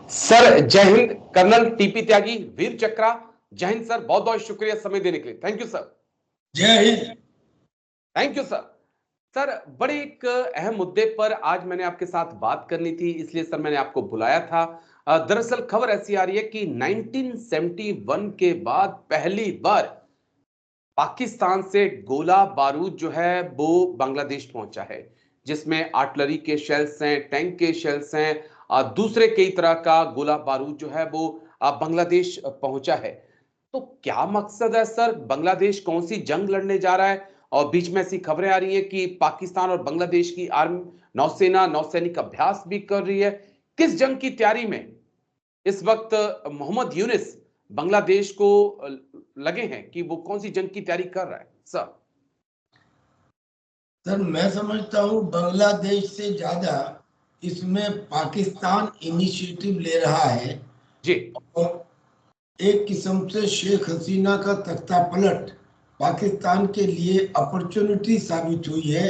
Sir जय Hind. Colonel TP त्यागी, वीर चक्रा। जय Hind sir, बहुत बहुत शुक्रिया समय देने के लिए। Thank you sir. जय हिंद। Thank you sir. सर बड़े एक अहम मुद्दे पर आज मैंने आपके साथ बात करनी थी, इसलिए सर मैंने आपको बुलाया था। दरअसल खबर ऐसी आ रही है कि 1971 के बाद पहली बार पाकिस्तान से गोला बारूद जो है वो बांग्लादेश पहुंचा है, जिसमें आर्टिलरी के शेल्स हैं, टैंक के शेल्स हैं, दूसरे कई तरह का गोला बारूद जो है वो बांग्लादेश पहुंचा है। तो क्या मकसद है सर? बांग्लादेश कौन सी जंग लड़ने जा रहा है? और बीच में ऐसी खबरें आ रही हैं कि पाकिस्तान और बांग्लादेश की आर्मी नौसेना नौसैनिक अभ्यास भी कर रही है। किस जंग की तैयारी में इस वक्त मोहम्मद यूनिस बांग्लादेश को लगे हैं कि वो कौन सी जंग की तैयारी कर रहा है सर? सर मैं समझता हूँ बांग्लादेश से ज्यादा इसमें पाकिस्तान इनिशिएटिव ले रहा है जी और एक किस्म से शेख हसीना का तख्ता पलट पाकिस्तान के लिए अपॉर्चुनिटी साबित हुई है।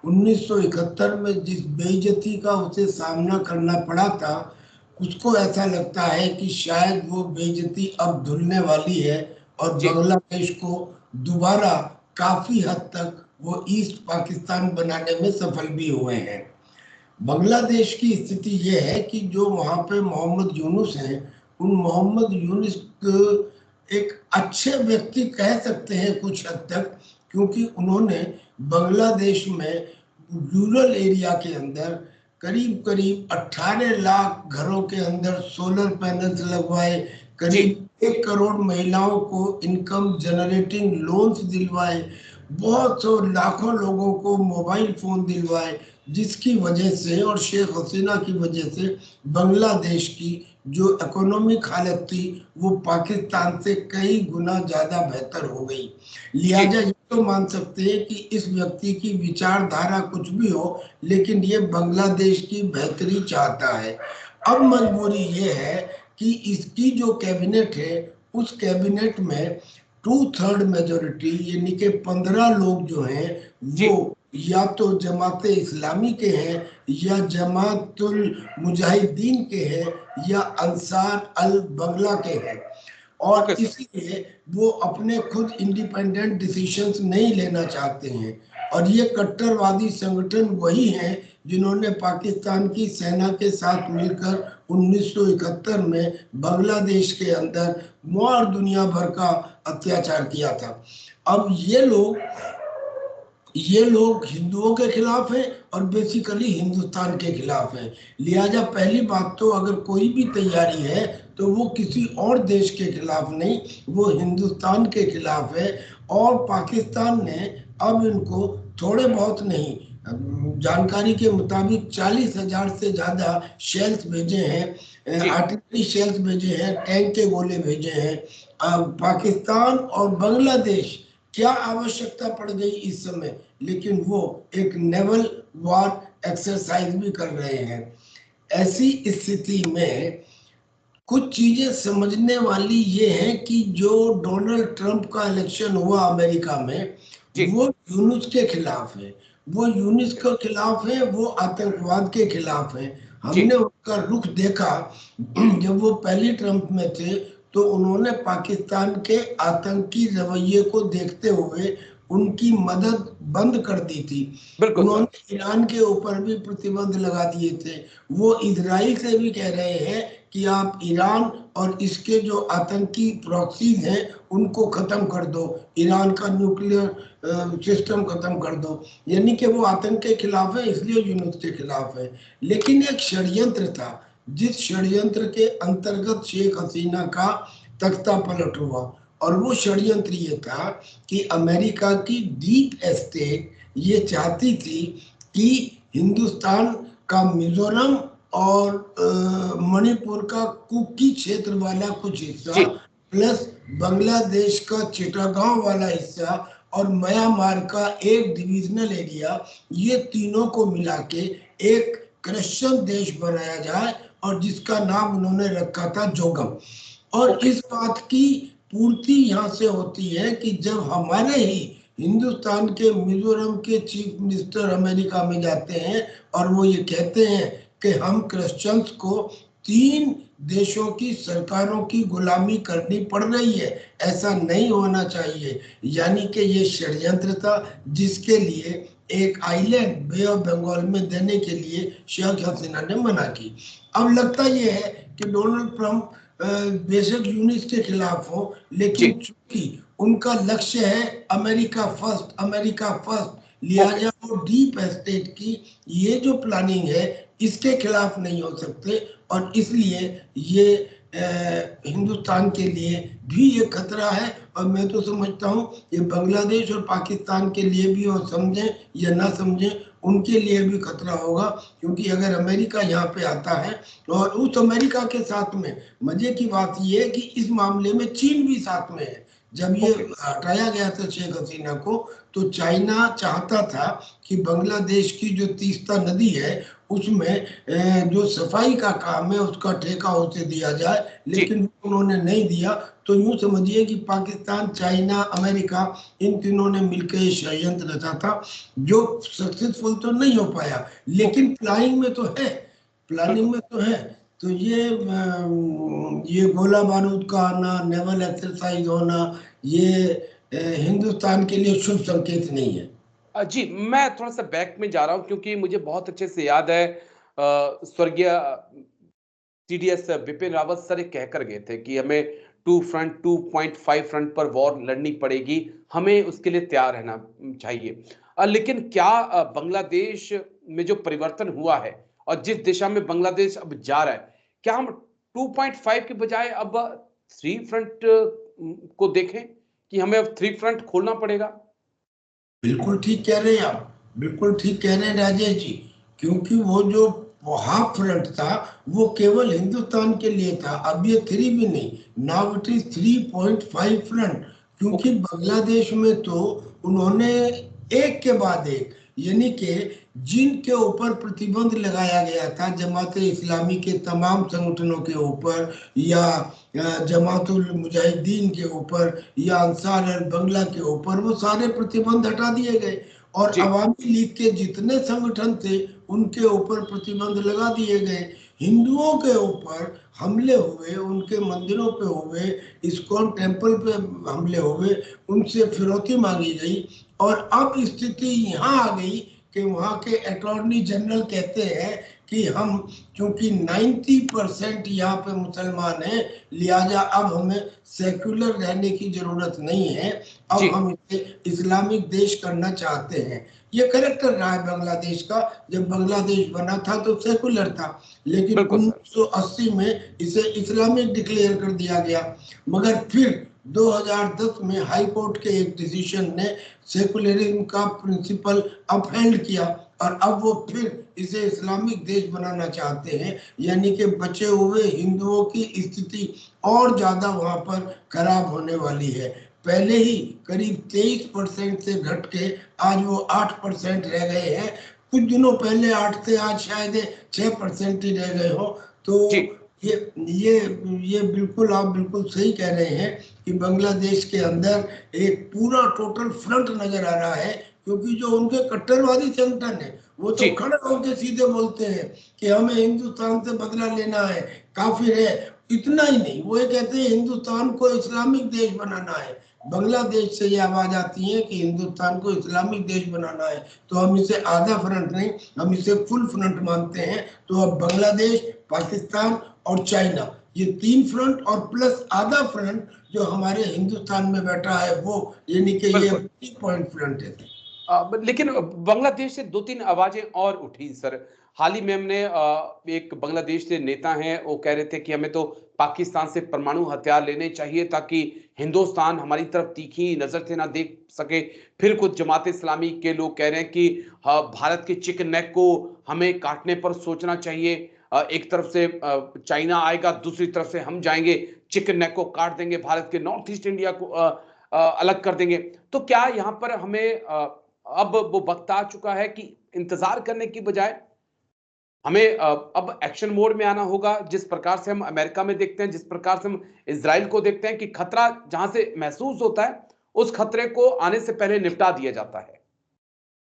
1971 में जिस बेइज्जती का उसे सामना करना पड़ा था, उसको ऐसा लगता है कि शायद वो बेइज्जती अब धुलने वाली है और जी बांग्लादेश को दोबारा काफी हद तक वो ईस्ट पाकिस्तान बनाने में सफल भी हुए हैं। बांग्लादेश की स्थिति ये है कि जो वहां पे मोहम्मद यूनुस हैं, उन मोहम्मद यूनुस को एक अच्छे व्यक्ति कह सकते हैं कुछ हद तक, क्योंकि उन्होंने बांग्लादेश में रूरल एरिया के अंदर करीब करीब 18 लाख घरों के अंदर सोलर पैनल्स लगवाए, करीब 1 करोड़ महिलाओं को इनकम जनरेटिंग लोन्स दिलवाए, बहुत सौ लाखों लोगों को मोबाइल फोन दिलवाए, जिसकी वजह से और शेख हसीना की वजह से बांग्लादेश की जो इकोनॉमिक हालत थी वो पाकिस्तान से कई गुना ज्यादा बेहतर हो गई। लिहाजा ये तो मान सकते हैं कि इस व्यक्ति की विचारधारा कुछ भी हो, लेकिन ये बांग्लादेश की बेहतरी चाहता है। अब मजबूरी ये है कि इसकी जो कैबिनेट है, उस कैबिनेट में 2/3 मेजोरिटी यानी कि 15 लोग जो हैं वो या तो जमाते इस्लामी के हैं या जमातुल मुजाहिदीन के हैं या अंसार अल बंगला के हैं, और इसलिए वो अपने खुद इंडिपेंडेंट डिसीजंस नहीं लेना चाहते हैं। और ये कट्टरवादी संगठन वही हैं जिन्होंने पाकिस्तान की सेना के साथ मिलकर 1971 में बांग्लादेश के अंदर और दुनिया भर का अत्याचार किया था। अब ये लोग हिंदुओं के खिलाफ हैं और बेसिकली हिंदुस्तान के खिलाफ हैं। लिहाजा पहली बात तो अगर कोई भी तैयारी है तो वो किसी और देश के खिलाफ नहीं, वो हिंदुस्तान के खिलाफ है। और पाकिस्तान ने अब इनको थोड़े बहुत नहीं, जानकारी के मुताबिक 40,000 से ज्यादा शेल्स भेजे हैं, आर्टिलरी शेल्स भेजे हैं, टैंक के गोले भेजे हैं। पाकिस्तान और बांग्लादेश क्या आवश्यकता पड़ गई इस समय, लेकिन वो एक नेवल वॉर एक्सरसाइज भी कर रहे हैं। ऐसी स्थिति में कुछ चीजें समझने वाली ये है कि जो डोनाल्ड ट्रंप का इलेक्शन हुआ अमेरिका में, वो यूनुस के खिलाफ है, वो यूनुस के खिलाफ है, वो आतंकवाद के खिलाफ है। हमने उनका रुख देखा जब वो पहली ट्रंप में थे तो उन्होंने पाकिस्तान के आतंकी रवैये को देखते हुए उनकी मदद बंद कर दी थी। उन्होंने ईरान के ऊपर भी प्रतिबंध लगा दिए थे। वो इजराइल से भी कह रहे हैं कि आप ईरान और इसके जो आतंकी प्रॉक्सीज हैं उनको खत्म कर दो, ईरान का न्यूक्लियर सिस्टम खत्म कर दो। यानी कि वो आतंक के खिलाफ है, इसलिए यूनुस के खिलाफ है। लेकिन एक षड्यंत्र था, जिस षड्यंत्र के अंतर्गत शेख हसीना का तख्ता पलट हुआ, और वो षड्यंत्र ये था कि अमेरिका की डीप स्टेट ये चाहती थी कि हिंदुस्तान का मिजोरम और मणिपुर का कुकी क्षेत्र वाला कुछ हिस्सा प्लस बांग्लादेश का चिटागांव वाला हिस्सा और म्यांमार का एक डिविजनल एरिया, ये तीनों को मिला के एक क्रिश्चियन देश बनाया जाए, और जिसका नाम उन्होंने रखा था जोगम। और इस बात की पूर्ति यहाँ से होती है कि जब हमारे ही हिंदुस्तान के मिजोरम के चीफ मिनिस्टर अमेरिका में जाते हैं और वो ये कहते हैं कि हम क्रिश्चियंस को तीन देशों की सरकारों की गुलामी करनी पड़ रही है। ऐसा नहीं होना चाहिए। यानी कि ये षड्यंत्र था, जिसके लिए एक आइलैंड बे ऑफ बंगाल में देने के लिए शेख हसीना ने मना की। अब लगता ये है कि डोनाल्ड ट्रंप बेशक यूनिस के खिलाफ हो, लेकिन चूंकि उनका लक्ष्य है अमेरिका फर्स्ट, अमेरिका फर्स्ट, लिहाजा वो डीप स्टेट की ये जो प्लानिंग है इसके खिलाफ नहीं हो सकते। और इसलिए ये हिंदुस्तान के लिए भी ये खतरा है। और मैं तो समझता हूँ ये बांग्लादेश और पाकिस्तान के लिए भी, और समझें या ना समझें, उनके लिए भी खतरा होगा। क्योंकि अगर अमेरिका यहाँ पे आता है, और उस अमेरिका के साथ में मजे की बात ये है कि इस मामले में चीन भी साथ में है। जब ये हटाया गया था शेख हसीना को, तो चाइना चाहता था कि बांग्लादेश की जो तीस्ता नदी है उसमें जो सफाई का काम है उसका ठेका उसे दिया जाए, लेकिन उन्होंने नहीं दिया। तो यूं समझिए कि पाकिस्तान, चाइना, अमेरिका, इन तीनों ने मिलकर षड्यंत्र रचा था, जो सक्सेसफुल तो नहीं हो पाया, लेकिन प्लानिंग में तो है, प्लानिंग में तो है। तो ये गोला बारूद का आना, नेवल एक्सरसाइज होना, ये हिंदुस्तान के लिए शुभ संकेत नहीं है। जी, मैं थोड़ा सा बैक में जा रहा हूं क्योंकि मुझे बहुत अच्छे से याद है स्वर्गीय टीडीएस बिपिन रावत सर कह कर गए थे कि हमें 2.5 फ्रंट पर वॉर लड़नी पड़ेगी, हमें उसके लिए तैयार रहना चाहिए। लेकिन क्या बांग्लादेश में जो परिवर्तन हुआ है और जिस दिशा में बांग्लादेश अब जा रहा है, क्या हम 2.5 के बजाय अब 3 फ्रंट को देखें कि हमें अब 3 फ्रंट खोलना पड़ेगा? बिल्कुल ठीक कह रहे हैं आप, बिल्कुल ठीक कह रहे हैं राजेश जी। क्योंकि वो जो हाफ फ्रंट था वो केवल हिंदुस्तान के लिए था, अब ये 3 भी नहीं, नाउ इट इज 3.5 फ्रंट। क्योंकि बांग्लादेश में तो उन्होंने एक के बाद एक, यानी कि जिनके ऊपर प्रतिबंध लगाया गया था, जमात इस्लामी के तमाम संगठनों के ऊपर, या जमातुल मुजाहिदीन के ऊपर, या अंसार अल बंगला के ऊपर, वो सारे प्रतिबंध हटा दिए गए। और अवामी लीग के जितने संगठन थे उनके ऊपर प्रतिबंध लगा दिए गए। हिंदुओं के ऊपर हमले हुए, उनके मंदिरों पे हुए, इस्कॉन टेम्पल पे हमले हुए, उनसे फिरौती मांगी गई। और अब स्थिति यहाँ आ गई कि वहाँ के अटॉर्नी जनरल कहते हैं कि हम, क्योंकि 90% यहाँ पे मुसलमान हैं, लिहाजा अब हमें सेक्युलर रहने की जरूरत नहीं है, अब हम इसे इस्लामिक देश करना चाहते हैं। ये करेक्टर रहा है बांग्लादेश का। जब बांग्लादेश बना था तो सेकुलर था, लेकिन 1980 में इसे इस्लामिक डिक्लेयर कर दिया गया। मगर फिर 2010 में हाई कोर्ट के एक डिसीजन ने सेकुलरिज्म का प्रिंसिपल अपहेल्ड किया, और अब वो फिर इसे इस्लामिक देश बनाना चाहते हैं। यानी कि बचे हुए हिंदुओं की स्थिति और ज्यादा वहां पर खराब होने वाली है। पहले ही करीब 23% से घट के आज वो 8% रह गए हैं। कुछ दिनों पहले 8 थे, आज शायद 6% ही रह गए हो। तो ये बिल्कुल, आप बिल्कुल सही कह रहे हैं कि बांग्लादेश के अंदर एक पूरा टोटल फ्रंट नजर आ रहा है। क्योंकि जो उनके कट्टरवादी संगठन है वो तो खड़े होकर सीधे बोलते हैं कि हमें हिंदुस्तान से बदला लेना है, काफिर है। इतना ही नहीं, वो ये कहते हैं हिंदुस्तान को इस्लामिक देश बनाना है। बांग्लादेश से ये आवाज आती है कि हिंदुस्तान को इस्लामिक देश बनाना है, तो हम इसे आधा फ्रंट नहीं, हम इसे फुल फ्रंट मानते हैं। तो अब बांग्लादेश, पाकिस्तान और चाइना, ये 3 फ्रंट और प्लस आधा फ्रंट जो हमारे हिंदुस्तान में बैठा है वो, यानी कि ये 3 पॉइंट फ्रंट है। लेकिन बांग्लादेश से 2-3 आवाजें और उठी सर। हाल ही में हमने एक बांग्लादेश से नेता हैं, वो कह रहे थे कि हमें तो पाकिस्तान से परमाणु हथियार लेने चाहिए ताकि हिंदुस्तान हमारी तरफ तीखी नजर से ना देख सके। फिर कुछ जमात इस्लामी के लोग कह रहे हैं कि भारत के चिकन नेक को हमें काटने पर सोचना चाहिए। एक तरफ से चाइना आएगा, दूसरी तरफ से हम जाएंगे, चिकन नेक को काट देंगे, भारत के नॉर्थ ईस्ट इंडिया को अलग कर देंगे। तो क्या यहाँ पर हमें अब वो वक्त आ चुका है कि इंतजार करने की बजाय हमें अब एक्शन मोड में आना होगा? जिस प्रकार से हम अमेरिका में देखते हैं, जिस प्रकार से हम इजराइल को देखते हैं कि खतरा जहां से महसूस होता है, उस खतरे को आने से पहले निपटा दिया जाता है।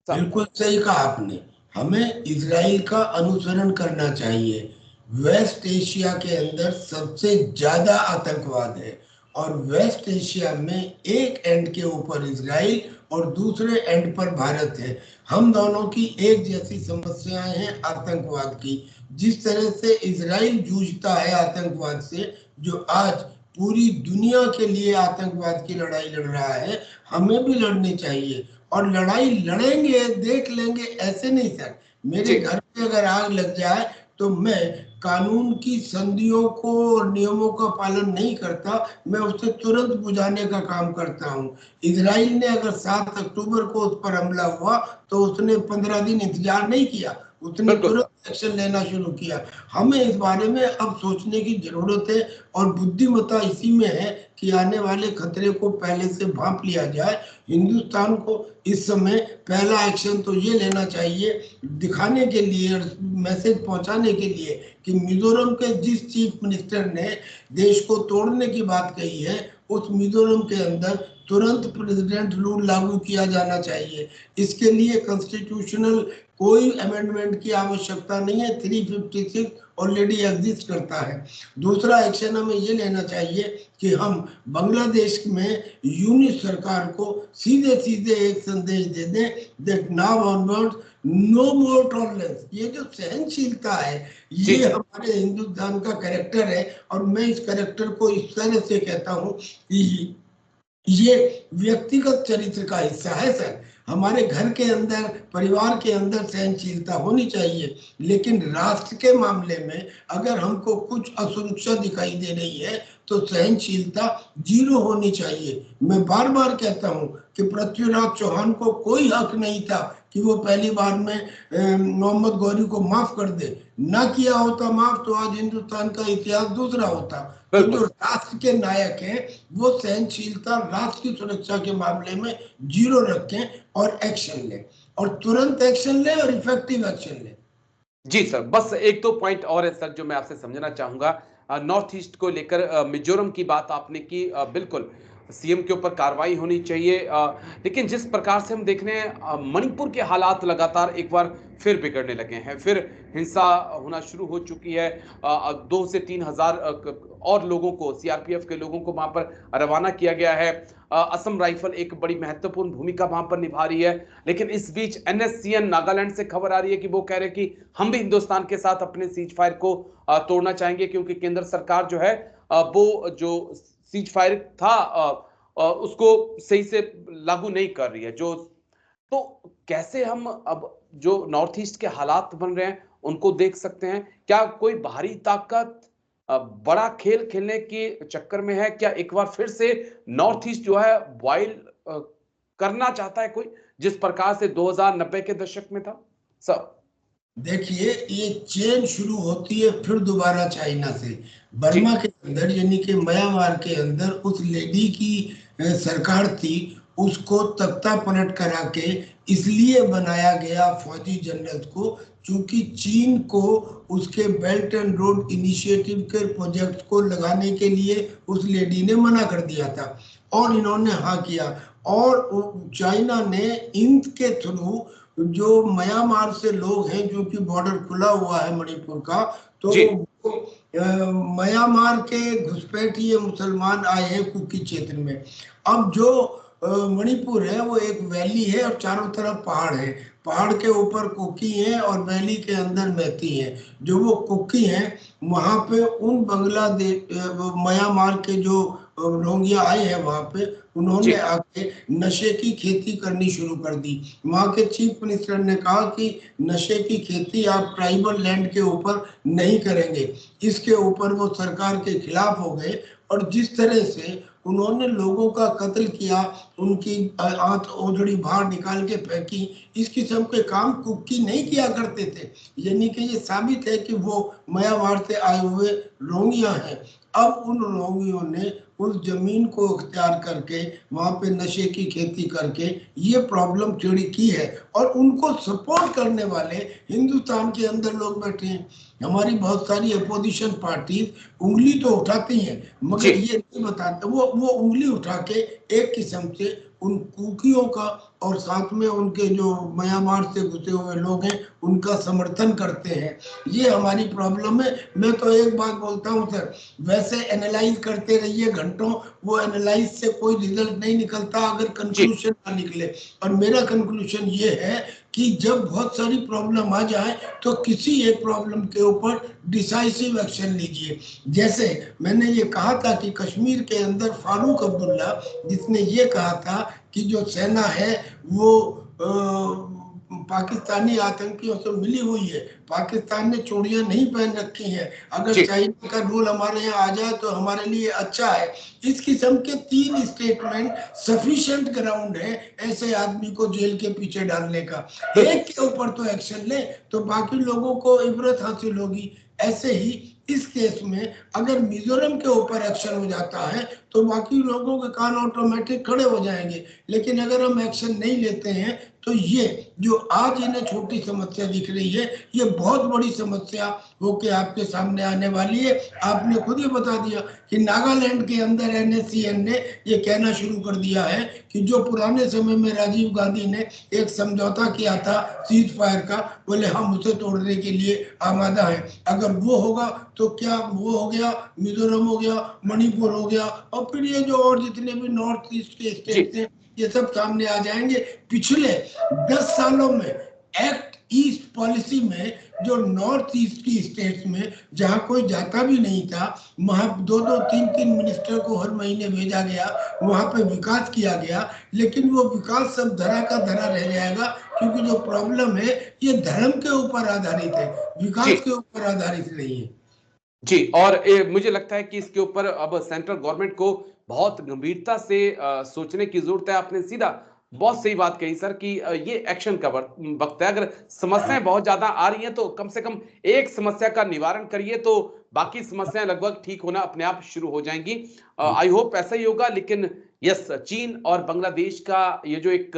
बिल्कुल सही कहा आपने, हमें इजराइल का अनुसरण करना चाहिए। वेस्ट एशिया के अंदर सबसे ज्यादा आतंकवाद है, और वेस्ट एशिया में एक एंड के ऊपर इजराइल और दूसरे एंड पर भारत है। हम दोनों की एक जैसी समस्याएं हैं आतंकवाद की। जिस तरह से इजराइल जूझता है आतंकवाद से, जो आज पूरी दुनिया के लिए आतंकवाद की लड़ाई लड़ रहा है, हमें भी लड़नी चाहिए। और लड़ाई लड़ेंगे, देख लेंगे ऐसे नहीं सर। मेरे घर पे अगर आग लग जाए तो मैं कानून की संधियों को और नियमों का पालन नहीं करता, मैं उसे तुरंत बुझाने का काम करता हूं। इजराइल ने अगर 7 अक्टूबर को उस पर हमला हुआ तो उसने 15 दिन इंतजार नहीं किया, उसने तुरंत एक्शन लेना शुरू किया। हमें इस बारे में अब सोचने की जरूरत है, और बुद्धिमत्ता इसी में है कि आने वाले खतरे को पहले से भांप लिया जाए। हिंदुस्तान को इस समय पहला एक्शन तो ये लेना चाहिए, दिखाने के लिए और मैसेज पहुंचाने के लिए कि मिजोरम के जिस चीफ मिनिस्टर ने देश को तोड़ने की बात कही है, उस मिजोरम के अंदर तुरंत प्रेसिडेंट रूल लागू किया जाना चाहिए। इसके लिए कॉन्स्टिट्यूशनल कोई अमेंडमेंट की आवश्यकता नहीं है, 356 ऑलरेडी एग्जिस्ट करता है। दूसरा एक्शन हमें ये लेना चाहिए कि हम बांग्लादेश में यूनिट सरकार को सीधे सीधे एक संदेश दे दें, that now onwards no more tolerance. ये जो सहनशीलता है, ये हमारे हिंदुस्तान का कैरेक्टर है, और मैं इस कैरेक्टर को इस तरह से कहता हूँ कि ये व्यक्तिगत चरित्र का हिस्सा है सर। हमारे घर के अंदर, परिवार के अंदर सहनशीलता होनी चाहिए, लेकिन राष्ट्र के मामले में अगर हमको कुछ असुरक्षा दिखाई दे रही है तो सहनशीलता 0 होनी चाहिए। मैं बार बार कहता हूं कि पृथ्वीराज चौहान को कोई हक नहीं था कि वो पहली बार में मोहम्मद गौरी को माफ कर दे। ना किया होता माफ तो आज हिंदुस्तान का इतिहास दूसरा होता। तो जो राष्ट्र के नायक हैं वो सहनशीलता राष्ट्र की सुरक्षा के मामले में 0 रखें और एक्शन लें, और तुरंत एक्शन लें और इफेक्टिव एक्शन लें। जी सर, बस एक दो पॉइंट और है सर जो मैं आपसे समझना चाहूंगा। नॉर्थ ईस्ट को लेकर मिजोरम की बात आपने की, बिल्कुल सीएम के ऊपर कार्रवाई होनी चाहिए, लेकिन जिस प्रकार से हम देख रहे हैं मणिपुर के हालात लगातार एक बार फिर बिगड़ने लगे हैं, फिर हिंसा होना शुरू हो चुकी है। 2 से 3 हजार और लोगों को, सीआरपीएफ के लोगों को वहां पर रवाना किया गया है। असम राइफल एक बड़ी महत्वपूर्ण भूमिका वहां पर निभा रही है, लेकिन इस बीच एनएससीएन नागालैंड से खबर आ रही है कि वो कह रहे हैं कि हम भी हिंदुस्तान के साथ अपने सीज फायर को तोड़ना चाहेंगे, क्योंकि केंद्र सरकार जो है वो जो सीज फायर था उसको सही से लागू नहीं कर रही है। जो तो कैसे हम अब जो नॉर्थ ईस्ट के हालात बन रहे हैं उनको देख सकते हैं? क्या कोई बाहरी ताकत बड़ा खेल खेलने के चक्कर में है? क्या एक बार फिर से नॉर्थ ईस्ट जो है बॉयल करना चाहता है कोई, जिस प्रकार से 2090 के दशक में था? सर देखिए, ये चेन शुरू होती है फिर दोबारा चाइना से। बर्मा के अंदर यानी कि म्यांमार के अंदर उस लेडी की सरकार थी, उसको तख्ता पलट करा के इसलिए बनाया गया फौजी जनरल को, क्योंकि चीन को उसके बेल्ट एंड रोड इनिशिएटिव के प्रोजेक्ट को लगाने के लिए उस लेडी ने मना कर दिया था, और इन्होंने हाँ किया। और चाइना ने इनके थ्रू जो म्यांमार से लोग हैं, जो कि बॉर्डर खुला हुआ है मणिपुर का, तो म्यांमार के घुसपैठिए मुसलमान आए हैं कुकी क्षेत्र में। अब जो मणिपुर है वो एक वैली है और चारों तरफ पहाड़ है। पहाड़ के ऊपर कुकी हैं और वैली के अंदर मैती हैं। जो वो कुकी हैं वहां पे उन बांग्लादेश म्यांमार के जो रोहिंग्या आए हैं वहां पे, उन्होंने आके नशे की खेती करनी शुरू कर दी। वहां के चीफ मिनिस्टर ने कहा कि नशे की खेती आप ट्राइबल लैंड के ऊपर नहीं करेंगे। इसके ऊपर वो सरकार के खिलाफ हो गए, और जिस तरह से उन्होंने लोगों का कत्ल किया, उनकी आंत ओजड़ी बाहर निकाल के फेंकी, इस किस्म के काम कुकी नहीं किया करते थे। यानी कि ये साबित है कि वो म्यांमार से आए हुए रोहिंग्या हैं। अब उन रोहिंग्यों ने उस जमीन को अख्तियार करके वहां पे नशे की खेती करके ये प्रॉब्लम खड़ी की है, और उनको सपोर्ट करने वाले हिंदुस्तान के अंदर लोग बैठे हैं। हमारी बहुत सारी अपोजिशन पार्टी उंगली तो उठाती हैं, मगर ये नहीं बताते, वो उंगली उठा के एक किस्म से उन कुकियों का और साथ में उनके जो म्यांमार से घुसे हुए लोग हैं उनका समर्थन करते हैं। ये हमारी प्रॉब्लम है। मैं तो एक बात बोलता हूँ सर, वैसे एनालाइज करते रहिए घंटों, वो एनालाइज से कोई रिजल्ट नहीं निकलता अगर कंक्लूजन ना निकले। और मेरा कंक्लूजन ये है कि जब बहुत सारी प्रॉब्लम आ जाए तो किसी एक प्रॉब्लम के ऊपर डिसाइसिव एक्शन लीजिए। जैसे मैंने ये कहा था कि कश्मीर के अंदर फारूक अब्दुल्ला जिसने ये कहा था कि जो सेना है वो पाकिस्तानी आतंकियों से मिली हुई है, पाकिस्तान ने चूड़ियां नहीं पहन रखी हैं, अगर चाइना का रूल हमारे यहाँ आ जाए तो हमारे लिए अच्छा है। इस किस्म के 3 स्टेटमेंट सफिशिएंट ग्राउंड है ऐसे आदमी को जेल के पीछे डालने का। एक के ऊपर तो एक्शन ले तो बाकी लोगों को इबरत हासिल होगी। ऐसे ही इस केस में अगर मिजोरम के ऊपर एक्शन हो जाता है तो बाकी लोगों के कान ऑटोमेटिक खड़े हो जाएंगे। लेकिन अगर हम एक्शन नहीं लेते हैं तो ये जो आज इन्हें छोटी समस्या दिख रही है ये बहुत बड़ी समस्या होके आपके सामने आने वाली है। आपने खुद ही बता दिया कि नागालैंड के अंदर NSCN ने ये कहना शुरू कर दिया है कि जो पुराने समय में राजीव गांधी ने एक समझौता किया था सीज फायर का, बोले हम उसे तोड़ने के लिए आमादा है। अगर वो होगा तो क्या वो हो गया, मिजोरम हो गया, मणिपुर हो गया और फिर ये जो और जितने भी नॉर्थ ईस्ट के स्टेट हैं ये सब सामने आ जाएंगे। पिछले 10 सालों में एक्ट ईस्ट पॉलिसी में जो नॉर्थ ईस्ट की स्टेट्स में जहां कोई जाता भी नहीं था वहां 2-2, 3-3 मिनिस्टर को हर महीने भेजा गया, वहां पे विकास किया गया। लेकिन वो विकास सब धरा का धरा रह जाएगा क्योंकि जो प्रॉब्लम है ये धर्म के ऊपर आधारित है, विकास के ऊपर आधारित नहीं है। जी, और मुझे लगता है कि इसके ऊपर अब सेंट्रल गवर्नमेंट को बहुत गंभीरता से सोचने की जरूरत है। आपने सीधा बहुत सही बात कही सर कि ये एक्शन का वक्त है। अगर समस्याएं बहुत ज्यादा आ रही हैं तो कम से कम एक समस्या का निवारण करिए तो बाकी समस्याएं लगभग ठीक होना अपने आप शुरू हो जाएंगी। आई होप ऐसा ही होगा। लेकिन यस, चीन और बांग्लादेश का ये जो एक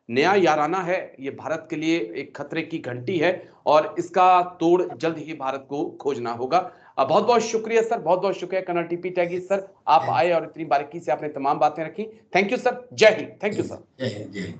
नया याराना है ये भारत के लिए एक खतरे की घंटी है और इसका तोड़ जल्द ही भारत को खोजना होगा। बहुत बहुत शुक्रिया सर, बहुत बहुत शुक्रिया कर्नल टीपी त्यागी सर, आप आए और इतनी बारीकी से आपने तमाम बातें रखी। थैंक यू सर, जय हिंद। Thank you sir. जय हिंद।